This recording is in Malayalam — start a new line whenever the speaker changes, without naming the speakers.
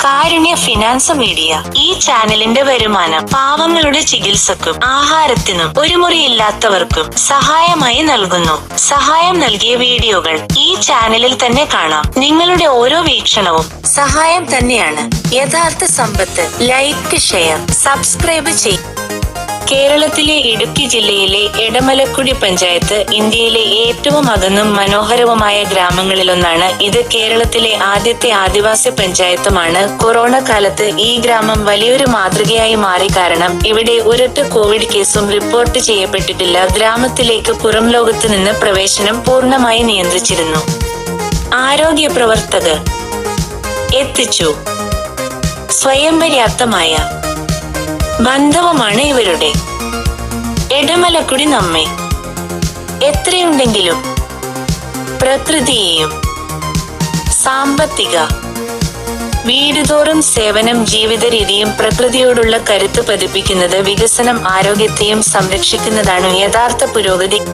കാരുണ്യ ഫിനാൻസ് മീഡിയ. ഈ ചാനലിന്റെ വരുമാനം പാവങ്ങളുടെ ചികിത്സക്കും ആഹാരത്തിനും ഒരു മുറിയില്ലാത്തവർക്കും സഹായമായി നൽകുന്നു. സഹായം നൽകിയ വീഡിയോകൾ ഈ ചാനലിൽ തന്നെ കാണാം. നിങ്ങളുടെ ഓരോ വീക്ഷണവും സഹായം തന്നെയാണ്. യഥാർത്ഥ സമ്പത്ത്. ലൈക്ക്, ഷെയർ, സബ്സ്ക്രൈബ് ചെയ്യും. കേരളത്തിലെ ഇടുക്കി ജില്ലയിലെ എടമലക്കുടി പഞ്ചായത്ത് ഇന്ത്യയിലെ ഏറ്റവും അകന്നും മനോഹരവുമായ ഗ്രാമങ്ങളിലൊന്നാണ്. ഇത് കേരളത്തിലെ ആദ്യത്തെ ആദിവാസി പഞ്ചായത്തുമാണ്. കൊറോണ കാലത്ത് ഈ ഗ്രാമം വലിയൊരു മാതൃകയായി മാറി. കാരണം ഇവിടെ ഒരൊറ്റ കോവിഡ് കേസും റിപ്പോർട്ട് ചെയ്യപ്പെട്ടിട്ടില്ല. ഗ്രാമത്തിലേക്ക് പുറം ലോകത്ത് നിന്ന് പ്രവേശനം പൂർണ്ണമായി നിയന്ത്രിച്ചിരുന്നു. ആരോഗ്യ പ്രവർത്തകർ എത്തിച്ചു. സ്വയം പര്യാപ്തമായ ബന്ധവുമാണ് ഇവരുടെ. എടമലക്കുടി നമ്മെ എത്രയുണ്ടെങ്കിലും പ്രകൃതിയെയും സാമ്പത്തിക വീടുതോറും സേവനം, ജീവിത രീതിയും പ്രകൃതിയോടുള്ള കരുത്ത് പതിപ്പിക്കുന്നത് വികസനം, ആരോഗ്യത്തെയും സംരക്ഷിക്കുന്നതാണ് യഥാർത്ഥ പുരോഗതി.